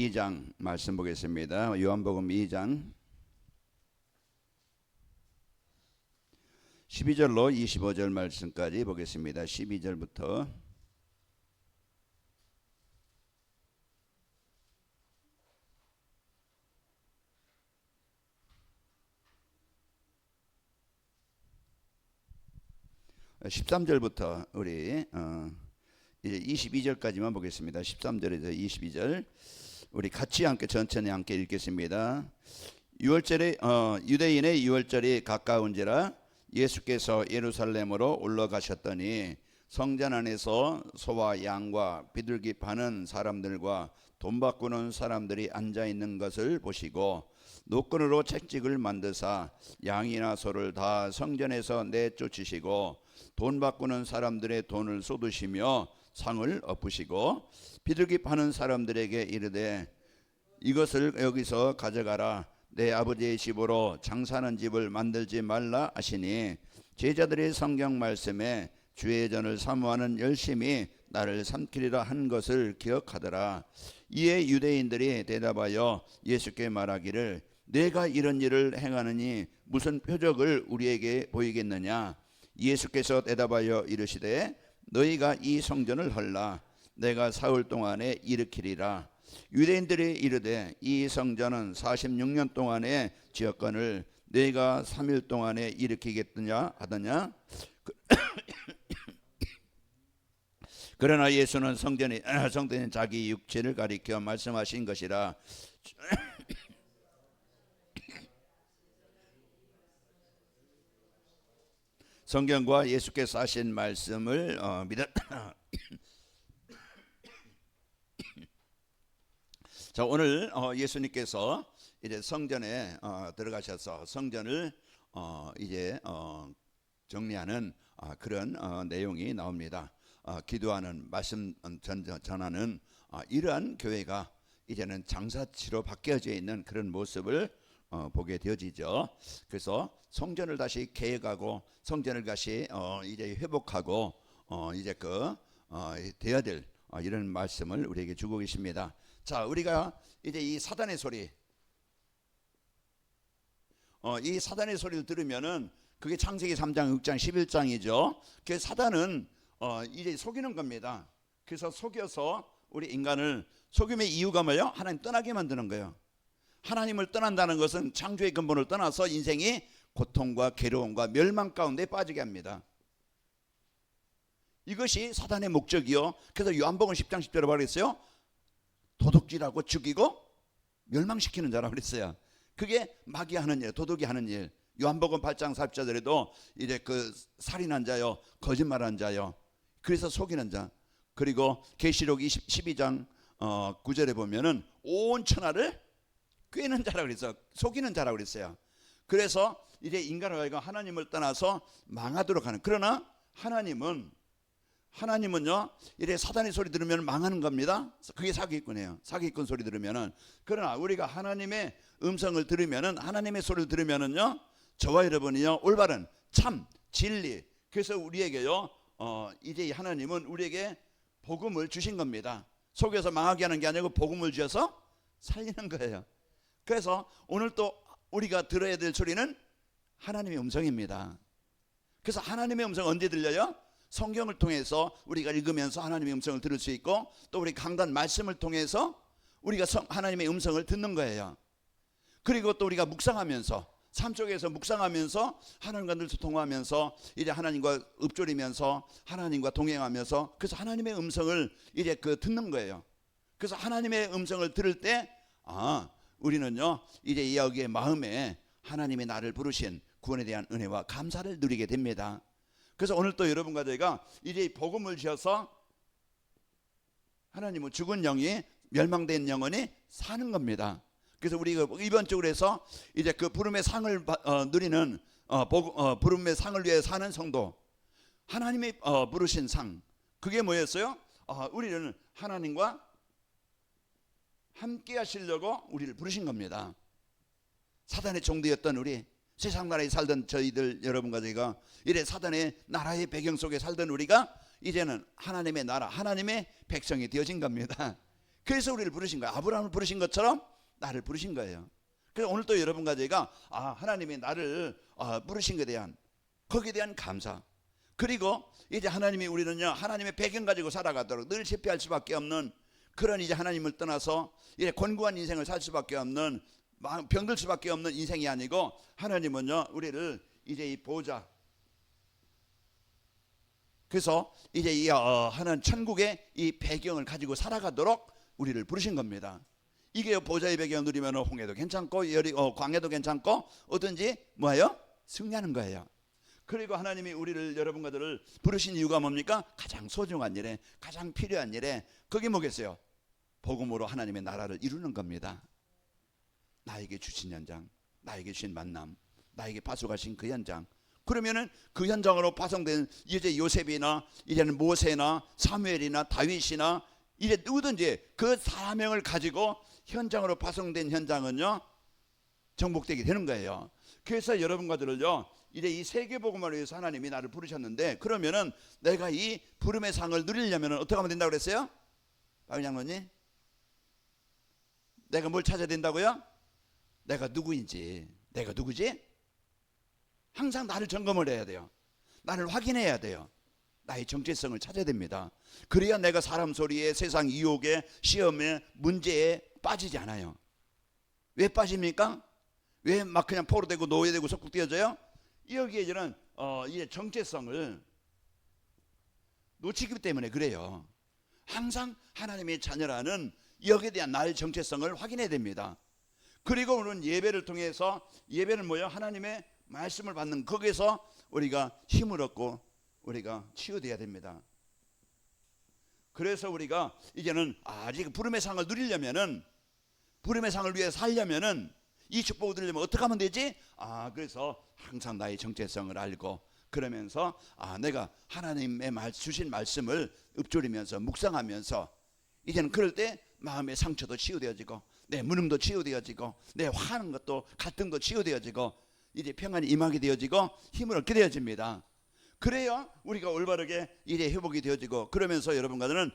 2장 말씀 보겠습니다. 요한복음 2장 12절로 25절 말씀까지 보겠습니다. 12절부터 13절부터 우리 이제 22절까지만 보겠습니다. 13절에서 22절 우리 같이 함께 천천히 함께 읽겠습니다. 유대인의 유월절이 가까운지라 예수께서 예루살렘으로 올라가셨더니 성전 안에서 소와 양과 비둘기 파는 사람들과 돈 바꾸는 사람들이 앉아 있는 것을 보시고 노끈으로 채찍을 만드사 양이나 소를 다 성전에서 내쫓으시고 돈 바꾸는 사람들의 돈을 쏟으시며 상을 엎으시고 비둘기 파는 사람들에게 이르되 이것을 여기서 가져가라. 내 아버지의 집으로 장사하는 집을 만들지 말라 하시니 제자들의 성경 말씀에 주의 전을 사모하는 열심히 나를 삼키리라 한 것을 기억하더라. 이에 유대인들이 대답하여 예수께 말하기를 내가 이런 일을 행하느니 무슨 표적을 우리에게 보이겠느냐. 예수께서 대답하여 이르시되 너희가 이 성전을 헐라. 내가 사흘 동안에 일으키리라. 유대인들이 이르되 이 성전은 46년 동안에 지었거늘 너희가 3일 동안에 일으키겠느냐 하더냐. 그러나 예수는 성전이 자기 육체를 가리켜 말씀하신 것이라. 성경과 예수께서 하신 말씀을 믿어. 자, 오늘 예수님께서 이제 성전에 들어가셔서 성전을 이제 정리하는 그런 내용이 나옵니다. 기도하는 말씀 전하는 이러한 교회가 이제는 장사치로 바뀌어져 있는 그런 모습을 보게 되어지죠. 그래서 성전을 다시 개혁하고 성전을 다시 이제 회복하고 이제 되어야 될 이런 말씀을 우리에게 주고 계십니다. 자, 우리가 이제 이 사단의 소리, 이 사단의 소리를 들으면은 그게 창세기 3장, 6장, 11장이죠. 그 사단은 이제 속이는 겁니다. 그래서 속여서 우리 인간을 속임의 이유가 뭐예요? 하나님 떠나게 만드는 거예요. 하나님을 떠난다는 것은 창조의 근본을 떠나서 인생이 고통과 괴로움과 멸망 가운데 빠지게 합니다. 이것이 사단의 목적이요. 그래서 요한복음 10장 10절에 말했어요. 도둑질하고 죽이고 멸망시키는 자라고 그랬어요. 그게 마귀 하는 일, 도둑이 하는 일. 요한복음 8장 40절에도 이제 살인한 자요, 거짓말한 자요, 그래서 속이는 자. 그리고 계시록 12장 9절에 보면은 온 천하를 꿰는 자라고 그랬어요. 속이는 자라고 그랬어요. 그래서 이제 인간을 하나님을 떠나서 망하도록 하는. 그러나 하나님은요 이래 사단의 소리 들으면 망하는 겁니다. 그게 사기꾼이에요. 사기꾼 소리 들으면은. 그러나 우리가 하나님의 음성을 들으면은, 하나님의 소리를 들으면은요, 저와 여러분이요 올바른 참 진리, 그래서 우리에게요 이제 하나님은 우리에게 복음을 주신 겁니다. 속여서 망하게 하는 게 아니고 복음을 주셔서 살리는 거예요. 그래서 오늘 또 우리가 들어야 될 소리는 하나님의 음성입니다. 그래서 하나님의 음성 언제 들려요? 성경을 통해서 우리가 읽으면서 하나님의 음성을 들을 수 있고, 또 우리 강단 말씀을 통해서 우리가 하나님의 음성을 듣는 거예요. 그리고 또 우리가 묵상하면서, 삶 속에서 묵상하면서 하나님과 늘 소통하면서 이제 하나님과 읊조리면서 하나님과 동행하면서, 그래서 하나님의 음성을 이제 듣는 거예요. 그래서 하나님의 음성을 들을 때 우리는요 이제 여기에 마음에 하나님의 나를 부르신 구원에 대한 은혜와 감사를 누리게 됩니다. 그래서 오늘 또 여러분과 저희가 이제 복음을 주셔서 하나님은 죽은 영이, 멸망된 영혼이 사는 겁니다. 그래서 우리가 이번 주로 해서 이제 그 부름의 상을 누리는 부름의 상을 위해 사는 성도, 하나님의 부르신 상, 그게 뭐였어요? 우리는 하나님과 함께 하시려고 우리를 부르신 겁니다. 사단의 종되었던 우리, 세상 나라에 살던 저희들, 여러분과 저희가 이래 사단의 나라의 배경 속에 살던 우리가 이제는 하나님의 나라, 하나님의 백성이 되어진 겁니다. 그래서 우리를 부르신 거예요. 아브라함을 부르신 것처럼 나를 부르신 거예요. 그래서 오늘 또 여러분과 저희가 하나님이 나를 부르신 것에 대한, 거기에 대한 감사, 그리고 이제 하나님이 우리는요 하나님의 배경 가지고 살아가도록 늘 실패할 수밖에 없는 그런 이제 하나님을 떠나서 이제 곤고한 인생을 살 수밖에 없는, 병들 수밖에 없는 인생이 아니고, 하나님은요 우리를 이제 이 보좌, 그래서 이제 이 하나님 천국의 이 배경을 가지고 살아가도록 우리를 부르신 겁니다. 이게 보좌의 배경을 누리면 홍해도 괜찮고 광야도 괜찮고 어든지 뭐예요? 승리하는 거예요. 그리고 하나님이 우리를, 여러분과 저를 부르신 이유가 뭡니까? 가장 소중한 일에, 가장 필요한 일에, 그게 뭐겠어요? 복음으로 하나님의 나라를 이루는 겁니다. 나에게 주신 현장, 나에게 주신 만남, 나에게 파송하신 그 현장, 그러면은 그 현장으로 파송된 이제 요셉이나 이제는 모세나 사무엘이나 다윗이나 이제 누구든지 그 사명을 가지고 현장으로 파송된 현장은요 정복되게 되는 거예요. 그래서 여러분과 저를요 이제 이 세계복음을 위해서 하나님이 나를 부르셨는데, 그러면은 내가 이 부름의 상을 누리려면 어떻게 하면 된다고 그랬어요? 박 장로님, 내가 뭘 찾아야 된다고요? 내가 누구인지, 내가 누구지? 항상 나를 점검을 해야 돼요. 나를 확인해야 돼요. 나의 정체성을 찾아야 됩니다. 그래야 내가 사람 소리에, 세상 유혹에, 시험에, 문제에 빠지지 않아요. 왜 빠집니까? 왜 막 그냥 포로되고 노예되고 속국되어져요? 여기에 저는 이제 정체성을 놓치기 때문에 그래요. 항상 하나님의 자녀라는 여기에 대한 나의 정체성을 확인해야 됩니다. 그리고 오늘 예배를 통해서, 예배는 뭐예요? 하나님의 말씀을 받는, 거기에서 우리가 힘을 얻고 우리가 치유돼야 됩니다. 그래서 우리가 이제는 아직 부름의 상을 누리려면은, 부름의 상을 위해 살려면은, 이 축복을 누리려면 어떻게 하면 되지? 그래서 항상 나의 정체성을 알고, 그러면서 내가 하나님의 주신 말씀을 읊조리면서 묵상하면서, 이제는 그럴 때 마음의 상처도 치유되어지고, 내 무능도 치유되어지고, 내 화하는 것도, 갈등도 치유되어지고, 이제 평안이 임하게 되어지고 힘을 얻게 되어집니다. 그래야 우리가 올바르게 이제 회복이 되어지고, 그러면서 여러분과는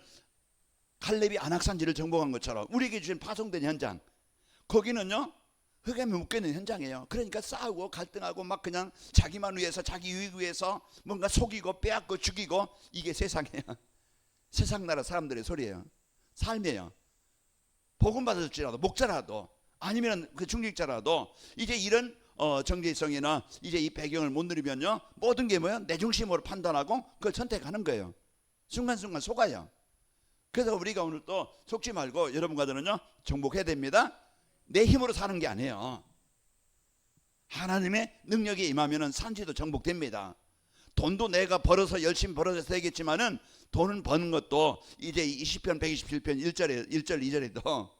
칼렙이 안악산지를 정복한 것처럼 우리에게 주신 파송된 현장, 거기는요 흙에 묶여 있는 현장이에요. 그러니까 싸우고 갈등하고 막 그냥 자기만 위해서, 자기 유익 위해서 뭔가 속이고 빼앗고 죽이고, 이게 세상이에요. 세상 나라 사람들의 소리예요. 삶이에요. 복음 받을지라도, 목자라도 아니면 그 중직자라도 이제 이런 정체성이나 이제 이 배경을 못 누리면요 모든 게 뭐예요? 내 중심으로 판단하고 그걸 선택하는 거예요. 순간순간 속아요. 그래서 우리가 오늘 또 속지 말고, 여러분과 저는요 정복해야 됩니다. 내 힘으로 사는 게 아니에요. 하나님의 능력이 임하면은 산지도 정복됩니다. 돈도 내가 벌어서 열심히 벌어서 되겠지만은, 돈은 버는 것도 이제 20편 127편 1절 2절에도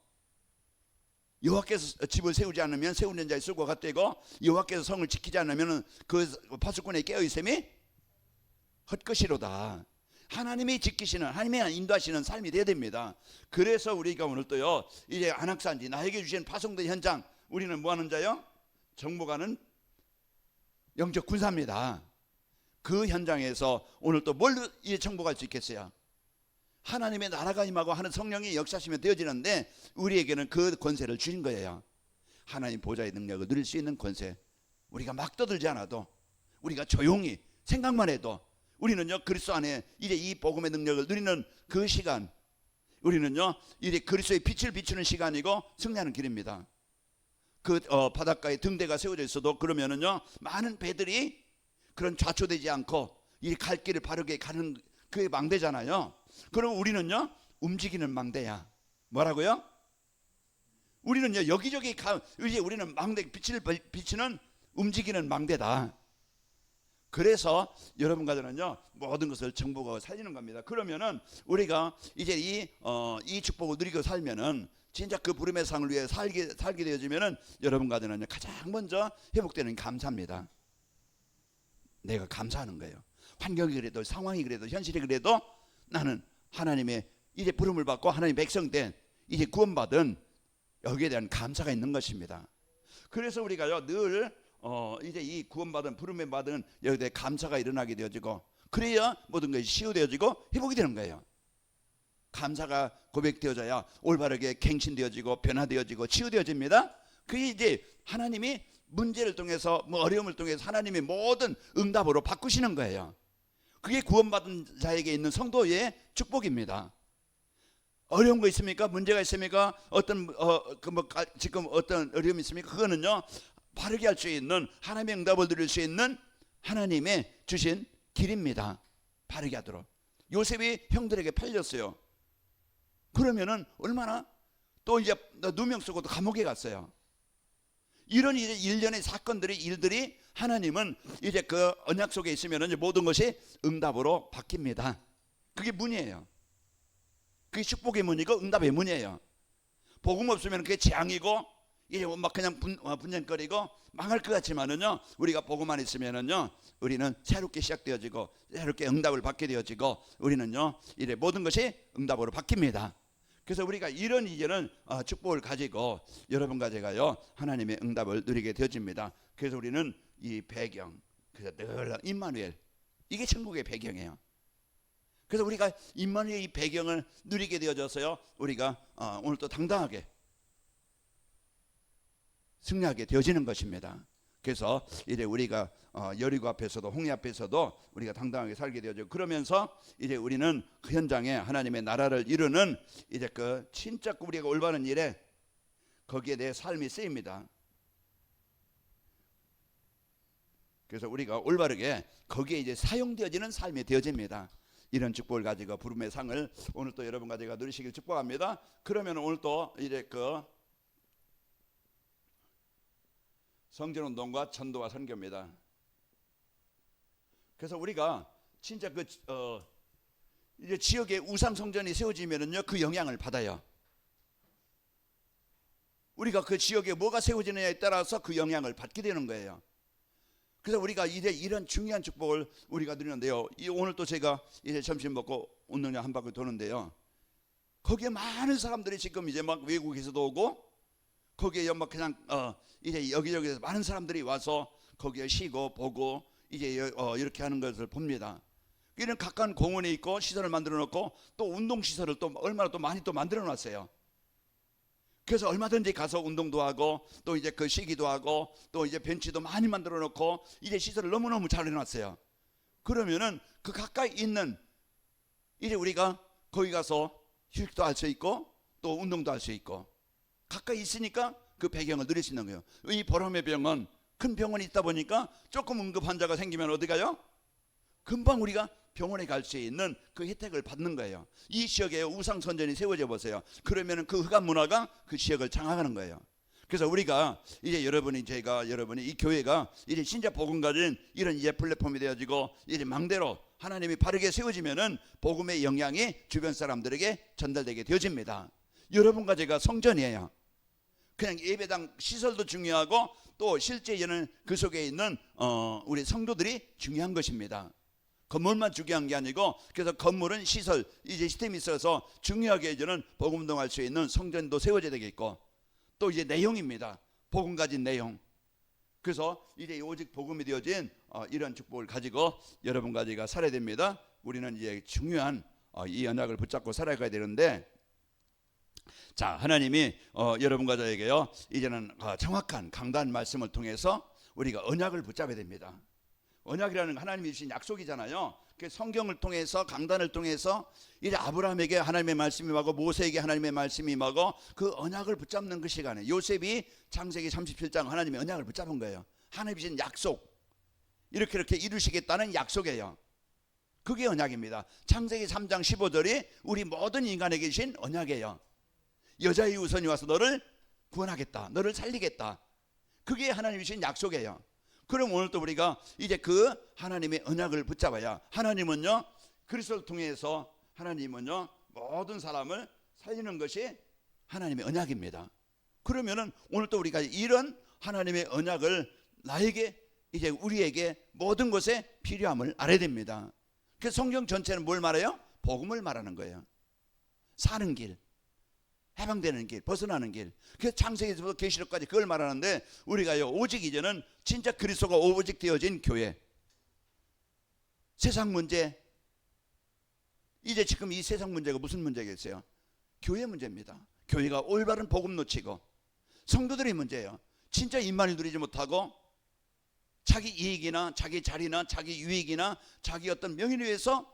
여호와께서 집을 세우지 않으면 세우는 자의 수고가 헛되고, 여호와께서 성을 지키지 않으면 그 파수꾼의 깨어있음이 헛것이로다. 하나님이 지키시는, 하나님이 인도하시는 삶이 되어야 됩니다. 그래서 우리가 오늘 또요 이제 안악산지, 나에게 주신 파송된 현장, 우리는 뭐하는 자요? 정복하는 영적 군사입니다. 그 현장에서 오늘 또 뭘 이제 정복할 수 있겠어요? 하나님의 나라가 임하고 하는 성령이 역사하시면 되어지는데, 우리에게는 그 권세를 주신 거예요. 하나님 보좌의 능력을 누릴 수 있는 권세. 우리가 막 떠들지 않아도, 우리가 조용히 생각만 해도, 우리는요 그리스도 안에 이제 이 복음의 능력을 누리는 그 시간, 우리는요 이제 그리스도의 빛을 비추는 시간이고 승리하는 길입니다. 그 바닷가에 등대가 세워져 있어도 그러면은요 많은 배들이 그런 좌초되지 않고 이 갈 길을 바르게 가는 그게 망대잖아요. 그럼 우리는요 움직이는 망대야. 뭐라고요? 우리는요 여기저기 이제 우리는 망대, 빛을 비치는 움직이는 망대다. 그래서 여러분과 저는요 모든 것을 정복하고 살리는 겁니다. 그러면은 우리가 이제 이 축복을 누리고 살면은 진짜 그 부름의 상을 위해 살게 되어지면은, 여러분과 저는요 가장 먼저 회복되는 감사입니다. 내가 감사하는 거예요. 환경이 그래도, 상황이 그래도, 현실이 그래도 나는 하나님의 이제 부름을 받고 하나님의 백성된, 이제 구원받은 여기에 대한 감사가 있는 것입니다. 그래서 우리가요 늘 이제 이 구원받은, 부름에 받은 여기에 대해 감사가 일어나게 되어지고, 그래야 모든 것이 치유되어지고 회복이 되는 거예요. 감사가 고백되어져야 올바르게 갱신되어지고 변화되어지고 치유되어집니다. 그게 이제 하나님이 문제를 통해서 어려움을 통해서 하나님의 모든 응답으로 바꾸시는 거예요. 그게 구원받은 자에게 있는 성도의 축복입니다. 어려운 거 있습니까? 문제가 있습니까? 지금 어떤 어려움이 있습니까? 그거는요, 바르게 할 수 있는, 하나님의 응답을 누릴 수 있는 하나님의 주신 길입니다. 바르게 하도록. 요셉이 형들에게 팔렸어요. 그러면은 얼마나 또 이제 누명 쓰고 또 감옥에 갔어요. 이런 이제 일련의 사건들이, 일들이 하나님은 이제 그 언약 속에 있으면 이제 모든 것이 응답으로 바뀝니다. 그게 문이에요. 그게 축복의 문이고 응답의 문이에요. 복음 없으면 그게 재앙이고 이제 막 그냥 분쟁거리고 망할 것 같지만은요, 우리가 복음만 있으면은요, 우리는 새롭게 시작되어지고 새롭게 응답을 받게 되어지고 우리는요, 이제 모든 것이 응답으로 바뀝니다. 그래서 우리가 이런 이제는 축복을 가지고 여러분과 제가요, 하나님의 응답을 누리게 되어집니다. 그래서 우리는 이 배경, 그래서 늘 임마누엘, 이게 천국의 배경이에요. 그래서 우리가 임마누엘의 이 배경을 누리게 되어져서요, 우리가 오늘 또 당당하게 승리하게 되어지는 것입니다. 그래서 이제 우리가 여리고 앞에서도 홍해 앞에서도 우리가 당당하게 살게 되어지고, 그러면서 이제 우리는 그 현장에 하나님의 나라를 이루는 이제 그 진짜 우리가 올바른 일에 거기에 대해 삶이 쓰입니다. 그래서 우리가 올바르게 거기에 이제 사용되어지는 삶이 되어집니다. 이런 축복을 가지고 부름의 상을 오늘 또 여러분과 제가 누리시길 축복합니다. 그러면 오늘 또 이제 그 성전운동과 전도와 선교입니다. 그래서 우리가 진짜 그 이제 지역에 우상 성전이 세워지면은요, 그 영향을 받아요. 우리가 그 지역에 뭐가 세워지느냐에 따라서 그 영향을 받게 되는 거예요. 그래서 우리가 이제 이런 중요한 축복을 우리가 누리는데요, 오늘 또 제가 이제 점심 먹고 운동장 한 바퀴 도는데요, 거기에 많은 사람들이 지금 이제 막 외국에서도 오고 거기에 막 그냥 이제 여기저기에서 많은 사람들이 와서 거기에 쉬고 보고 이제 이렇게 하는 것을 봅니다. 이런 가까운 공원에 있고 시설을 만들어 놓고 또 운동 시설을 또 얼마나 또 많이 또 만들어 놨어요. 그래서 얼마든지 가서 운동도 하고 또 이제 그 쉬기도 하고 또 이제 벤치도 많이 만들어 놓고 이제 시설을 너무너무 잘 해놨어요. 그러면은 그 가까이 있는 이제 우리가 거기 가서 휴식도 할 수 있고 또 운동도 할 수 있고 가까이 있으니까 그 배경을 누릴 수 있는 거예요. 이 보람의 병은 큰 병원이 있다 보니까 조금 응급 환자가 생기면 어디 가요? 금방 우리가 병원에 갈 수 있는 그 혜택을 받는 거예요. 이 지역에 우상 선전이 세워져 보세요. 그러면 그 흑암 문화가 그 지역을 장악하는 거예요. 그래서 우리가 이제 여러분이 이 교회가 이제 진짜 복음 가진 이런 이제 플랫폼이 되어지고 이제 망대로 하나님이 바르게 세워지면은 복음의 영향이 주변 사람들에게 전달되게 되어집니다. 여러분과 제가 성전이에요. 그냥 예배당 시설도 중요하고 또 실제에는 그 속에 있는 우리 성도들이 중요한 것입니다. 건물만 중요한 게 아니고, 그래서 건물은 시설, 이제 시스템이 있어서 중요하게 이제는 복음 운동할 수 있는 성전도 세워져야 되겠고, 또 이제 내용입니다. 복음 가진 내용. 그래서 이제 오직 복음이 되어진 이런 축복을 가지고 여러분과 제가 살아야 됩니다. 우리는 이제 중요한 이 언약을 붙잡고 살아가야 되는데, 자, 하나님이 여러분과 저에게요, 이제는 정확한 강단 말씀을 통해서 우리가 언약을 붙잡아야 됩니다. 언약이라는 하나님이 주신 약속이잖아요. 그 성경을 통해서, 강단을 통해서 이제 아브라함에게 하나님의 말씀이 임하고 모세에게 하나님의 말씀이 임하고 그 언약을 붙잡는 그 시간에 요셉이 창세기 37장 하나님의 언약을 붙잡은 거예요. 하나님이 주신 약속, 이렇게 이루시겠다는 약속이에요. 그게 언약입니다. 창세기 3장 15절이 우리 모든 인간에게 주신 언약이에요. 여자의 우선이 와서 너를 구원하겠다, 너를 살리겠다. 그게 하나님이 주신 약속이에요. 그럼 오늘 또 우리가 이제 그 하나님의 언약을 붙잡아야, 하나님은요, 그리스도를 통해서 하나님은요, 모든 사람을 살리는 것이 하나님의 언약입니다. 그러면은 오늘 또 우리가 이런 하나님의 언약을 나에게, 이제 우리에게 모든 것에 필요함을 알아야 됩니다. 그래서 성경 전체는 뭘 말해요? 복음을 말하는 거예요. 사는 길, 해방되는 길, 벗어나는 길. 그래서 창세기에서부터 계시록까지 그걸 말하는데, 우리가요, 오직 이제는 진짜 그리스도가 오직 되어진 교회, 세상 문제 이제 지금 이 세상 문제가 무슨 문제겠어요? 교회 문제입니다. 교회가 올바른 복음 놓치고 성도들이 문제예요. 진짜 입만을 누리지 못하고 자기 이익이나 자기 자리나 자기 유익이나 자기 어떤 명예를 위해서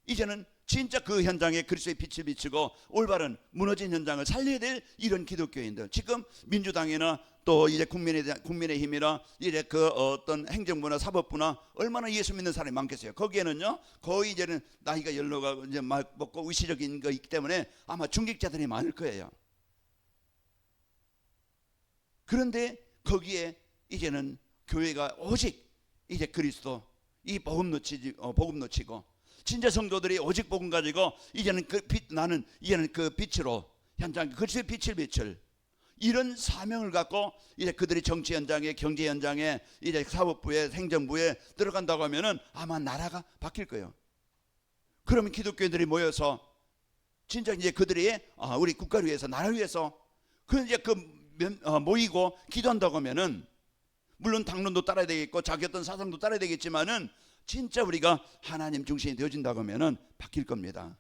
이제는 진짜 그 현장에 그리스도의 빛을 비추고 올바른 무너진 현장을 살려야 될 이런 기독교인들, 지금 민주당이나 또 이제 국민의힘이나 이제 그 어떤 행정부나 사법부나 얼마나 예수 믿는 사람이 많겠어요. 거기에는요 거의 이제는 나이가 연로가 이제 먹고 의식적인 거 있기 때문에 아마 중직자들이 많을 거예요. 그런데 거기에 이제는 교회가 오직 이제 그리스도 이 복음 놓치고 진짜 성도들이 오직 복음 가지고 이제는 그 빛, 나는 이제는 그 빛으로 현장 그리스도의 빛을 비출 이런 사명을 갖고 이제 그들이 정치 현장에, 경제 현장에, 이제 사법부에, 행정부에 들어간다고 하면은 아마 나라가 바뀔 거예요. 그러면 기독교인들이 모여서 진짜 이제 그들이 우리 국가를 위해서, 나라를 위해서 그 이제 모이고 기도한다고 하면은 물론 당론도 따라야 되겠고 자기 어떤 사상도 따라야 되겠지만은 진짜 우리가 하나님 중심이 되어진다고 하면은 바뀔 겁니다.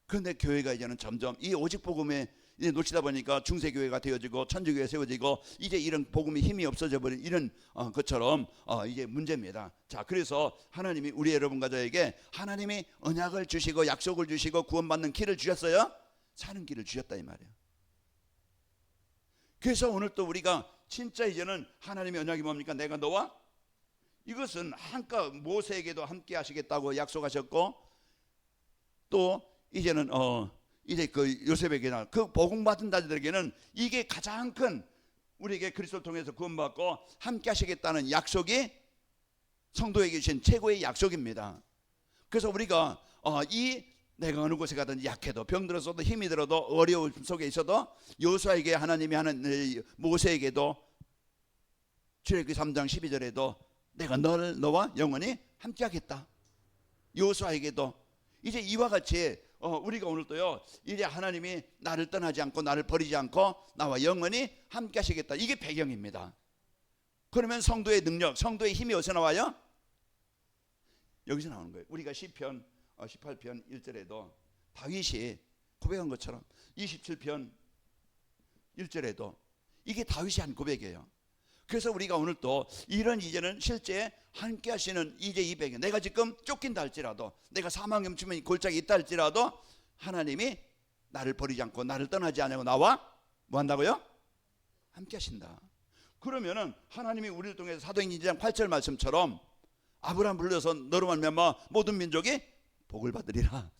그런데 교회가 이제는 점점 이 오직 복음에 이제 놓치다 보니까 중세교회가 되어지고 천주교회 세워지고 이제 이런 복음이 힘이 없어져 버린 이런 것처럼 이제 문제입니다. 자, 그래서 하나님이 우리 여러분과 저에게 하나님이 언약을 주시고 약속을 주시고 구원받는 길을 주셨어요. 사는 길을 주셨다 이 말이에요. 그래서 오늘 또 우리가 진짜 이제는 하나님의 언약이 뭡니까? 내가 너와 이것은 한가 모세에게도 함께 하시겠다고 약속하셨고 또 이제는 이제 그 요셉에게나 그 복음 받은 자들에게는 이게 가장 큰 우리에게 그리스도를 통해서 구원받고 함께 하시겠다는 약속이 성도에게 주신 최고의 약속입니다. 그래서 우리가 내가 어느 곳에 가든지 약해도 병들어서도 힘이 들어도 어려움 속에 있어도 여호수아에게 하나님이 하는 모세에게도 출애굽기 3장 12절에도 내가 너와 영원히 함께하겠다. 여호수아에게도 이제 이와 같이 우리가 오늘도요 이제 하나님이 나를 떠나지 않고 나를 버리지 않고 나와 영원히 함께하시겠다. 이게 배경입니다. 그러면 성도의 능력, 성도의 힘이 어디서 나와요? 여기서 나오는 거예요. 우리가 시편 18편 1절에도 다윗이 고백한 것처럼 27편 1절에도 이게 다윗이 한 고백이에요. 그래서 우리가 오늘 또 이런 이제는 실제 함께 하시는 이제 이 배경, 내가 지금 쫓긴다 할지라도 내가 사망염증이 골짜기 있다 할지라도 하나님이 나를 버리지 않고 나를 떠나지 않고 나와 뭐 한다고요? 함께 하신다. 그러면은 하나님이 우리를 통해서 사도행전 2장 8절 말씀처럼 아브라함 불러서 너로 말미암아 모든 민족이 복을 받으리라.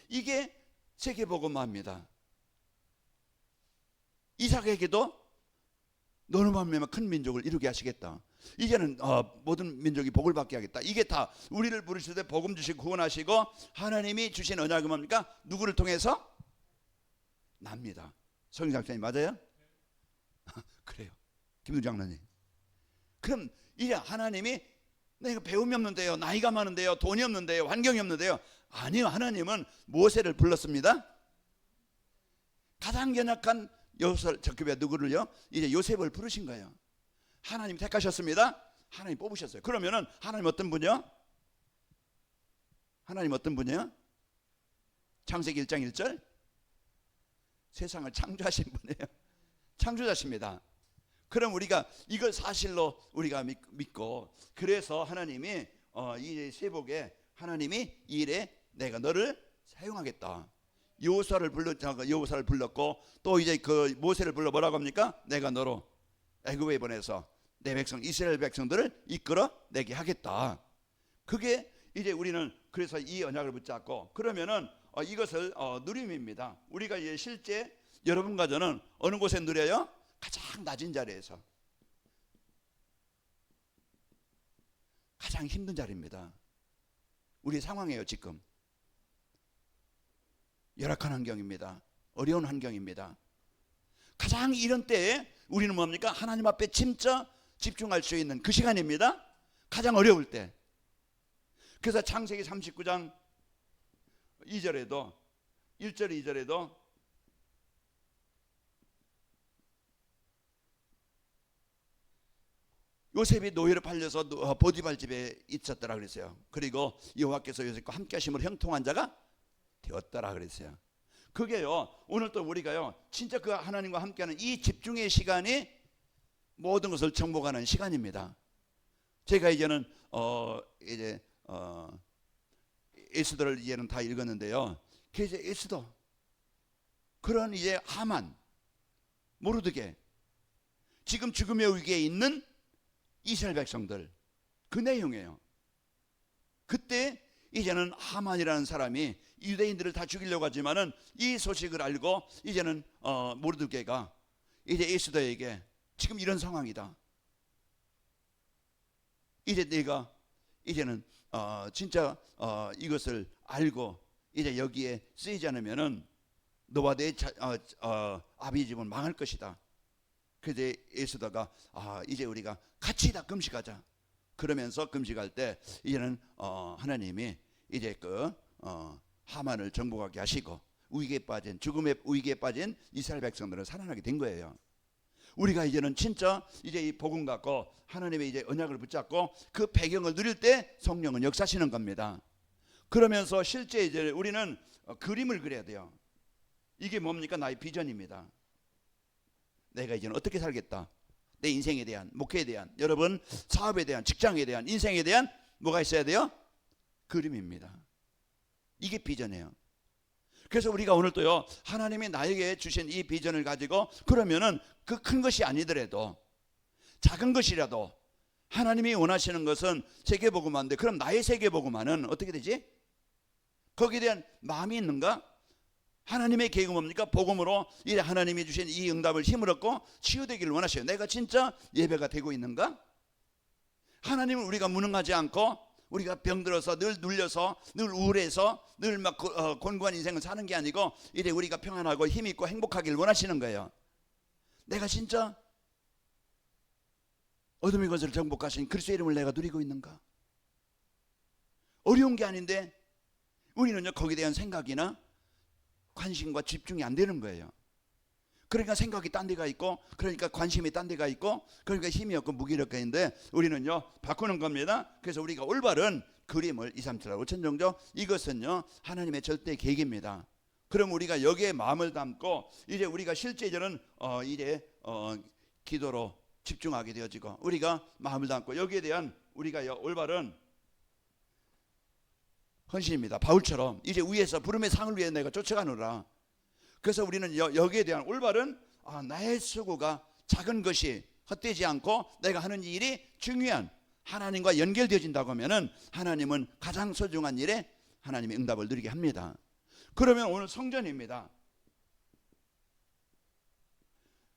이게 세계복음화입니다. 이삭에게도 너로 말미암아 큰 민족을 이루게 하시겠다. 이제는 모든 민족이 복을 받게 하겠다. 이게 다 우리를 부르실 때 복음 주시고 구원하시고 하나님이 주신 언약이 뭡니까? 누구를 통해서? 납니다. 성장장님 맞아요? 그래요. 김두 장로님. 그럼 이제 하나님이 내가 배움이 없는데요, 나이가 많은데요, 돈이 없는데요, 환경이 없는데요. 아니요, 하나님은 모세를 불렀습니다. 가장 연약한 저급의 누구를요? 이제 요셉을 부르신 거예요. 하나님 택하셨습니다. 하나님 뽑으셨어요. 그러면은 하나님 어떤 분이요? 하나님 어떤 분이요? 창세기 1장 1절 세상을 창조하신 분이에요. 창조자십니다. 그럼 우리가 이걸 사실로 우리가 믿고 그래서 하나님이 이 세복에 하나님이 이 일에 내가 너를 사용하겠다. 여호수아를 불렀고 또 이제 그 모세를 불러 뭐라고 합니까? 내가 너로 애굽에 보내서 내 백성 이스라엘 백성들을 이끌어 내게 하겠다. 그게 이제 우리는 그래서 이 언약을 붙잡고 그러면은 이것을 누림입니다. 우리가 이제 실제 여러분과 저는 어느 곳에 누려요? 가장 낮은 자리에서 가장 힘든 자리입니다. 우리 상황이에요. 지금 열악한 환경입니다. 어려운 환경입니다. 가장 이런 때에 우리는 뭡니까? 하나님 앞에 진짜 집중할 수 있는 그 시간입니다. 가장 어려울 때. 그래서 창세기 39장 2절에도 1절 2절에도 요셉이 노예로 팔려서 보디발 집에 있었더라 그랬어요. 그리고 여호와께서 요셉과 함께 하심으로 형통한 자가 되었더라 그랬어요. 그게요, 오늘 또 우리가요 진짜 그 하나님과 함께하는 이 집중의 시간이 모든 것을 정복하는 시간입니다. 제가 이제는 에스더를 이제는 다 읽었는데요. 그래서 에스더, 그런 이제 하만, 모르드게, 지금 죽음의 위기에 있는 이스라엘 백성들, 그 내용이에요. 그때 이제는 하만이라는 사람이 유대인들을 다 죽이려고 하지만은 이 소식을 알고 이제는 모르드게가 이제 에스더에게 지금 이런 상황이다. 이제 내가 이제는 진짜 이것을 알고 이제 여기에 쓰이지 않으면은 너와 내 아비 집은 망할 것이다. 그래서 에스더가 이제 우리가 같이 다 금식하자. 그러면서 금식할 때 이제는 하나님이 이제 그 하만을 정복하게 하시고 위기에 빠진, 죽음의 위기에 빠진 이스라엘 백성들을 살아나게 된 거예요. 우리가 이제는 진짜 이제 이 복음 갖고 하나님의 이제 언약을 붙잡고 그 배경을 누릴 때 성령은 역사하시는 겁니다. 그러면서 실제 이제 우리는 그림을 그려야 돼요. 이게 뭡니까? 나의 비전입니다. 내가 이제는 어떻게 살겠다. 내 인생에 대한, 목회에 대한, 여러분 사업에 대한, 직장에 대한, 인생에 대한 뭐가 있어야 돼요? 그림입니다. 이게 비전이에요. 그래서 우리가 오늘 또요, 하나님이 나에게 주신 이 비전을 가지고 그러면은 그 큰 것이 아니더라도 작은 것이라도 하나님이 원하시는 것은 세계복음화인데, 그럼 나의 세계복음화는 어떻게 되지? 거기에 대한 마음이 있는가? 하나님의 계획은 뭡니까? 복음으로 이제 하나님이 주신 이 응답을 힘을 얻고 치유되기를 원하셔요. 내가 진짜 예배가 되고 있는가? 하나님은 우리가 무능하지 않고 우리가 병들어서 늘 눌려서 늘 우울해서 늘 막 곤고한 인생을 사는 게 아니고 이제 우리가 평안하고 힘있고 행복하기를 원하시는 거예요. 내가 진짜 어둠의 것을 정복하신 그리스도의 이름을 내가 누리고 있는가? 어려운 게 아닌데 우리는요 거기에 대한 생각이나 관심과 집중이 안 되는 거예요. 그러니까 생각이 딴 데가 있고, 그러니까 관심이 딴 데가 있고, 그러니까 힘이 없고 무기력한데 우리는요 바꾸는 겁니다. 그래서 우리가 올바른 그림을 2, 3, 7, 5천 정도, 이것은요 하나님의 절대 계획입니다. 그럼 우리가 여기에 마음을 담고 이제 우리가 실제 이제는 기도로 집중하게 되어지고 우리가 마음을 담고 여기에 대한 우리가 올바른 헌신입니다. 바울처럼 이제 위에서 부름의 상을 위해 내가 쫓아가노라. 그래서 우리는 여기에 대한 올바른 나의 수고가 작은 것이 헛되지 않고 내가 하는 일이 중요한 하나님과 연결되어진다고 하면은 하나님은 가장 소중한 일에 하나님의 응답을 누리게 합니다. 그러면 오늘 성전입니다.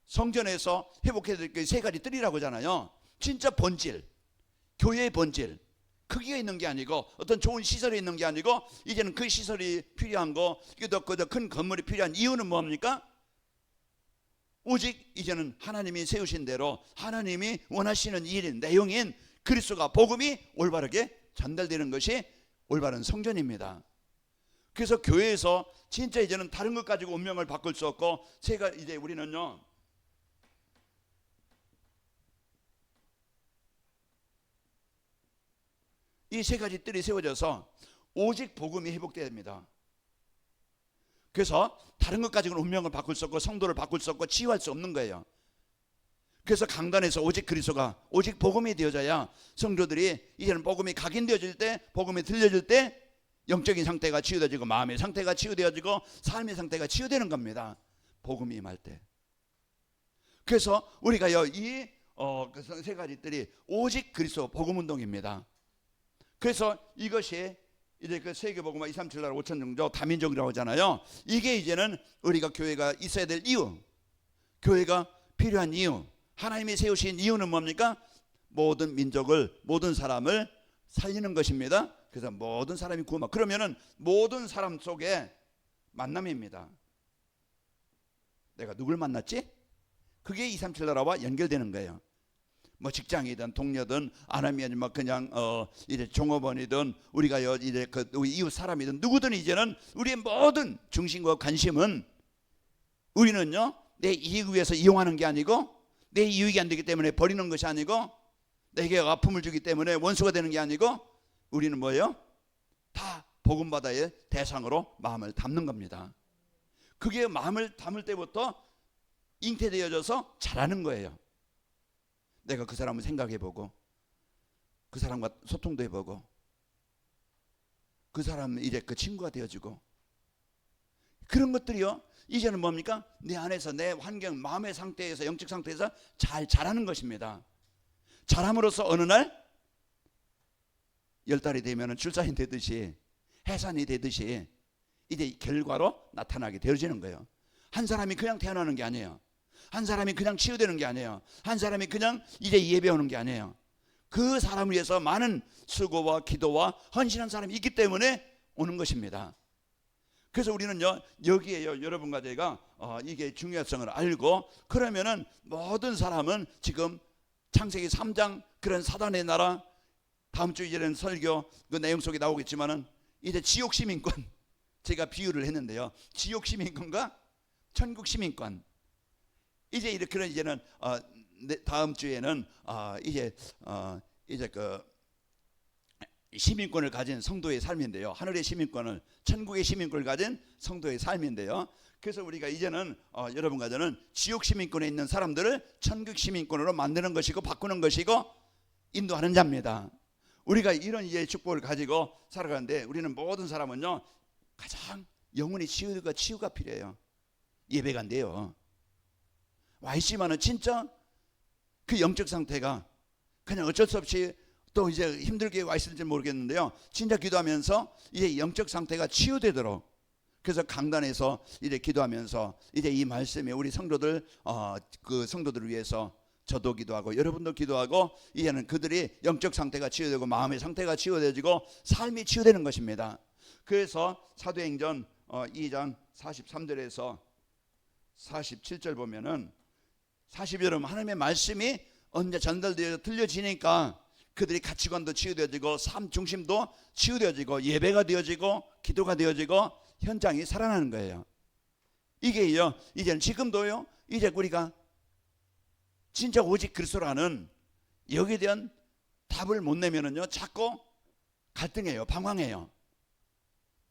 성전에서 회복해야 될 게 세 가지 뜰이라고 하잖아요. 진짜 본질, 교회의 본질, 크기가 있는 게 아니고 어떤 좋은 시설이 있는 게 아니고 이제는 그 시설이 필요한 거, 더 큰 건물이 필요한 이유는 뭡니까? 오직 이제는 하나님이 세우신 대로 하나님이 원하시는 일인 내용인 그리스도가 복음이 올바르게 전달되는 것이 올바른 성전입니다. 그래서 교회에서 진짜 이제는 다른 것 가지고 운명을 바꿀 수 없고 이제 우리는요 이 세 가지 뜰이 세워져서 오직 복음이 회복돼야 됩니다. 그래서 다른 것 가지고는 운명을 바꿀 수 없고 성도를 바꿀 수 없고 치유할 수 없는 거예요. 그래서 강단에서 오직 그리스도가 오직 복음이 되어져야 성도들이 이제는 복음이 각인되어질 때, 복음이 들려질 때 영적인 상태가 치유되어지고 마음의 상태가 치유되어지고 삶의 상태가 치유되는 겁니다. 복음이 임할 때. 그래서 우리가 이 세 가지 뜰이 오직 그리스도 복음 운동입니다. 그래서 이것이 이제 그 세계복음화 2, 3, 7, 8, 5천 정도 다민족이라고 하잖아요. 이게 이제는 우리가 교회가 있어야 될 이유, 교회가 필요한 이유, 하나님이 세우신 이유는 뭡니까? 모든 민족을, 모든 사람을 살리는 것입니다. 그래서 모든 사람이 구원받. 그러면은 모든 사람 속에 만남입니다. 내가 누굴 만났지? 그게 2, 3, 7 나라와 연결되는 거예요. 뭐 직장이든 동료든 아니면 뭐 그냥 이제 종업원이든 우리가 이제 우리 이웃 사람이든 누구든 이제는 우리의 모든 중심과 관심은 우리는요 내 이익을 위해서 이용하는 게 아니고 내 이익이 안 되기 때문에 버리는 것이 아니고 내게 아픔을 주기 때문에 원수가 되는 게 아니고 우리는 뭐예요? 다 복음바다의 대상으로 마음을 담는 겁니다. 그게 마음을 담을 때부터 잉태되어져서 자라는 거예요. 내가 그 사람을 생각해보고 그 사람과 소통도 해보고 그 사람은 이제 그 친구가 되어지고, 그런 것들이요 이제는 뭡니까? 내 안에서 내 환경, 마음의 상태에서, 영적 상태에서 잘 자라는 것입니다. 자람으로써 어느 날 10달이 되면 출산이 되듯이, 해산이 되듯이 이제 결과로 나타나게 되어지는 거예요. 한 사람이 그냥 태어나는 게 아니에요. 한 사람이 그냥 치유되는 게 아니에요. 한 사람이 그냥 이제 예배 오는 게 아니에요. 그 사람을 위해서 많은 수고와 기도와 헌신한 사람이 있기 때문에 오는 것입니다. 그래서 우리는요 여기에요 여러분과 제가 이게 중요성을 알고, 그러면은 모든 사람은 지금 창세기 3장 그런 사단의 나라, 다음 주 이제는 설교 그 내용 속에 나오겠지만은 이제 지옥 시민권, 제가 비유를 했는데요, 지옥 시민권과 천국 시민권, 이제 이렇게 이제는 다음 주에는 이제 그 시민권을 가진 성도의 삶인데요, 하늘의 시민권을, 천국의 시민권을 가진 성도의 삶인데요. 그래서 우리가 이제는 여러분과 저는 지옥 시민권에 있는 사람들을 천국 시민권으로 만드는 것이고 바꾸는 것이고 인도하는 자입니다. 우리가 이런 이제 축복을 가지고 살아가는데, 우리는 모든 사람은요 가장 영혼이 치유가 필요해요. 예배가 안 돼요. 와 있지만은 진짜 그 영적 상태가 그냥 어쩔 수 없이 또 이제 힘들게 와 있을지 모르겠는데요, 진짜 기도하면서 이제 영적 상태가 치유되도록, 그래서 강단에서 이제 기도하면서 이제 이 말씀에 우리 성도들 그 성도들을 위해서 저도 기도하고 여러분도 기도하고, 이제는 그들이 영적 상태가 치유되고 마음의 상태가 치유되어지고 삶이 치유되는 것입니다. 그래서 사도행전 2장 43절에서 47절 보면은, 40절은 하나님의 말씀이 언제 전달되어 들려지니까 그들이 가치관도 치유되어지고 삶 중심도 치유되어지고 예배가 되어지고 기도가 되어지고 현장이 살아나는 거예요. 이게요 이제는 지금도요 이제 우리가 진짜 오직 그리스도라는 여기에 대한 답을 못 내면은요 자꾸 갈등해요, 방황해요.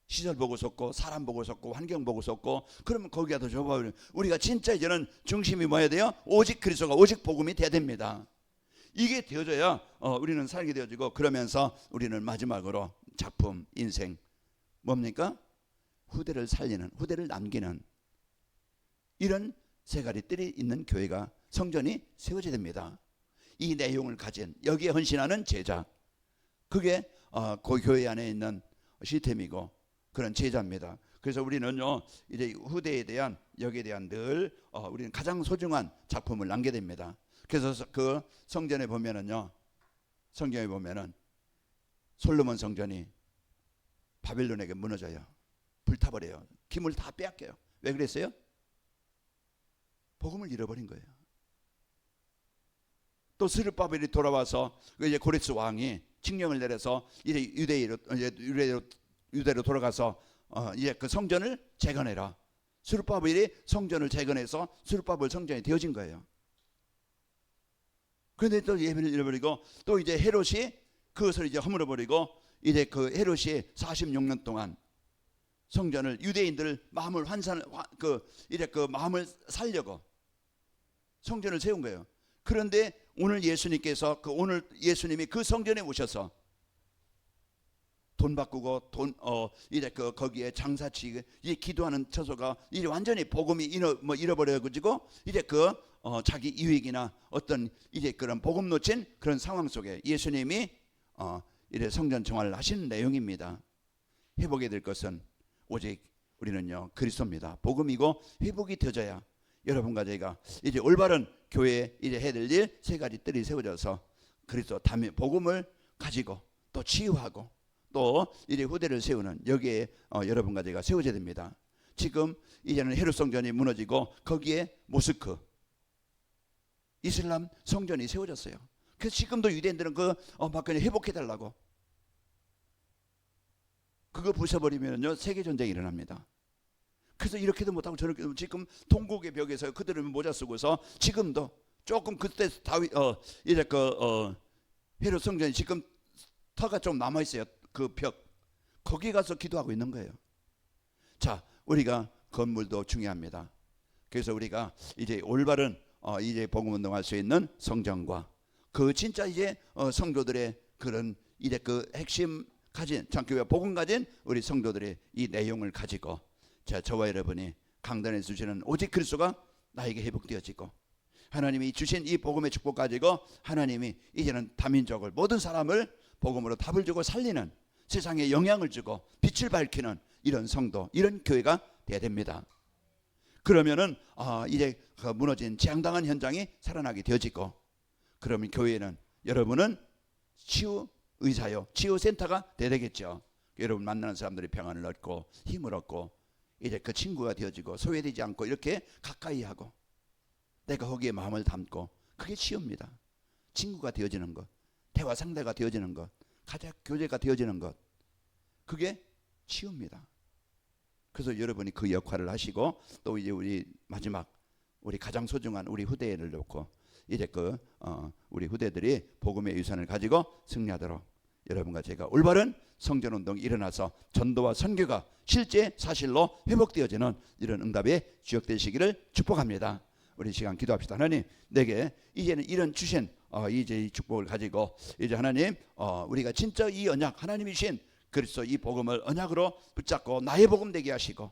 시절 보고 섰고 사람 보고 섰고 환경 보고 섰고, 그러면 거기가 더 좁아요. 우리가 진짜 이제는 중심이 뭐야 돼요? 오직 그리스도가, 오직 복음이 돼야 됩니다. 이게 되어져야 우리는 살게 되어지고, 그러면서 우리는 마지막으로 작품, 인생 뭡니까? 후대를 살리는, 후대를 남기는 이런 세가리 뜰이 있는 교회가, 성전이 세워져야 됩니다. 이 내용을 가진, 여기에 헌신하는 제자, 그게 그 교회 안에 있는 시스템이고 그런 제자입니다. 그래서 우리는요 이제 후대에 대한, 여기에 대한 늘 우리는 가장 소중한 작품을 남게 됩니다. 그래서 그 성전에 보면은요, 성경에 보면은 솔로몬 성전이 바빌론에게 무너져요. 불타버려요. 기물 다 빼앗겨요. 왜 그랬어요? 복음을 잃어버린 거예요. 또 스룹바벨이 돌아와서 이제 고레스 왕이 칙령을 내려서 이제 유대로 돌아가서 이제 그 성전을 재건해라. 스룹바벨이 성전을 재건해서 스룹바벨 성전이 되어진 거예요. 그런데 또 예배를 잃어버리고, 또 이제 헤롯이 그것을 이제 허물어버리고, 이제 그 헤롯이 46년 동안 성전을, 유대인들 마음을 이제 그 마음을 살려고 성전을 세운 거예요. 그런데 오늘 예수님께서 오늘 예수님이 그 성전에 오셔서 돈 바꾸고 이제 거기에 장사치, 이 기도하는 처소가 이제 완전히 복음이 잃어버려가지고 이제 자기 이익이나 어떤 이제 그런 복음 놓친 그런 상황 속에 예수님이 이제 성전 정화를 하시는 내용입니다. 회복해야 될 것은 오직 우리는요 그리스도입니다. 복음이고 회복이 되어져야 여러분과 제가 이제 올바른 교회에 이제 해야 될 일 세 가지 뜰이 세워져서 그리스도 담임 복음을 가지고 또 치유하고 또 이제 후대를 세우는, 여기에 여러분과 제가 세워져야 됩니다. 지금 이제는 헤롯 성전이 무너지고 거기에 모스크 이슬람 성전이 세워졌어요. 그래서 지금도 유대인들은 막 그냥 회복해달라고, 그거 부숴버리면요 세계 전쟁이 일어납니다. 그래서 이렇게도 못하고 저렇게도, 지금 동국의 벽에서 그들은 모자 쓰고서 지금도 조금 그때 다윗 이제 헤롯 성전이 지금 터가 좀 남아 있어요. 그 벽 거기 가서 기도하고 있는 거예요. 자, 우리가 건물도 중요합니다. 그래서 우리가 이제 올바른 이제 복음 운동할 수 있는 성전과 그 진짜 이제 성도들의 그런 이제 그 핵심 가진 장교회 복음 가진 우리 성도들의 이 내용을 가지고 저와 여러분이 강단에 주시는 오직 그리스도가 나에게 회복되어지고 하나님이 주신 이 복음의 축복 가지고 하나님이 이제는 다민족을 모든 사람을 복음으로 답을 주고 살리는 세상에 영향을 주고 빛을 밝히는 이런 성도 이런 교회가 돼야 됩니다. 그러면은 이제 그 무너진 재앙당한 현장이 살아나게 되어지고 그러면 교회는 여러분은 치유 의사요 치유센터가 돼야 되겠죠. 여러분 만나는 사람들이 평안을 얻고 힘을 얻고 이제 그 친구가 되어지고 소외되지 않고 이렇게 가까이 하고 내가 거기에 마음을 담고 그게 치유입니다. 친구가 되어지는 것, 대화 상대가 되어지는 것, 가족 교제가 되어지는 것, 그게 치유입니다. 그래서 여러분이 그 역할을 하시고 또 이제 우리 마지막 우리 가장 소중한 우리 후대를 놓고 이제 우리 후대들이 복음의 유산을 가지고 승리하도록 여러분과 제가 올바른 성전운동이 일어나서 전도와 선교가 실제 사실로 회복되어지는 이런 응답의 주역 되시기를 축복합니다. 우리 시간 기도합시다. 하나님, 내게 이제는 이런 주신 이제 이 축복을 가지고 이제 하나님 우리가 진짜 이 언약 하나님이 주신 그리스도 이 복음을 언약으로 붙잡고 나의 복음 되게 하시고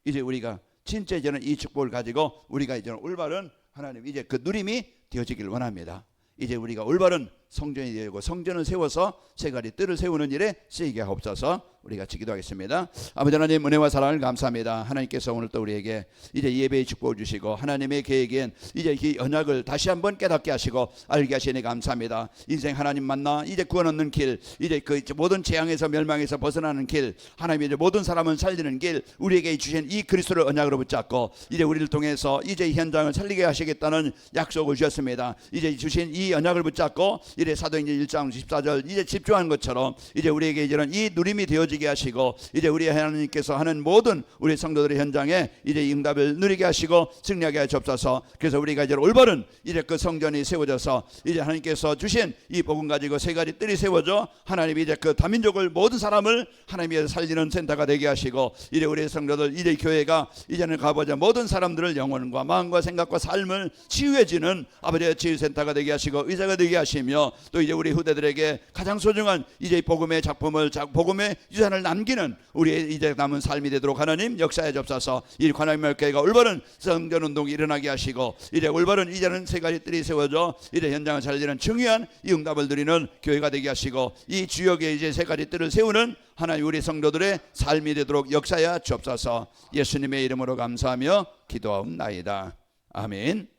이제 우리가 진짜 이제는 이 축복을 가지고 우리가 이제는 올바른 하나님 이제 그 누림이 되어지기를 원합니다. 이제 우리가 올바른 성전이 되고 성전을 세워서 세가지 뜰을 세우는 일에 쓰이게 하옵소서. 우리 같이 기도하겠습니다. 아버지 하나님 은혜와 사랑을 감사합니다. 하나님께서 오늘 또 우리에게 이제 예배의 축복을 주시고 하나님의 계획엔 이제 이 언약을 다시 한번 깨닫게 하시고 알게 하시니 감사합니다. 인생 하나님 만나 이제 구원 얻는 길 이제 그 모든 재앙에서 멸망에서 벗어나는 길 하나님이 이제 모든 사람을 살리는 길 우리에게 주신 이 그리스도를 언약으로 붙잡고 이제 우리를 통해서 이제 현장을 살리게 하시겠다는 약속을 주셨습니다. 이제 주신 이 언약을 붙잡고 이제 사도행전 1장 14절 이제 집중하는 것처럼 이제 우리에게 이제는 이 누림이 되어지게 하시고 이제 우리 하나님께서 하는 모든 우리 성도들의 현장에 이제 응답을 누리게 하시고 승리하게 하시옵소서. 그래서 우리가 이제 올바른 이제 그 성전이 세워져서 이제 하나님께서 주신 이 복음 가지고 세 가지 뜰이 세워져 하나님이 이제 그 다민족을 모든 사람을 하나님이 살리는 센터가 되게 하시고 이제 우리 성도들 이제 교회가 이제는 가보자 모든 사람들을 영혼과 마음과 생각과 삶을 치유해지는 아버지의 치유센터가 되게 하시고 의사가 되게 하시며 또 이제 우리 후대들에게 가장 소중한 이제 복음의 작품을 복음의 유산을 남기는 우리의 이제 남은 삶이 되도록 하나님 역사해 주옵소서. 이 관악의 교회가 올바른 성전 운동이 일어나게 하시고 이제 올바른 이제는 세 가지 뜰이 세워져 이제 현장을 살리는 중요한 이 응답을 드리는 교회가 되게 하시고 이 주역에 이제 세 가지 뜰을 세우는 하나님 우리 성도들의 삶이 되도록 역사해 주옵소서. 예수님의 이름으로 감사하며 기도하옵나이다. 아멘.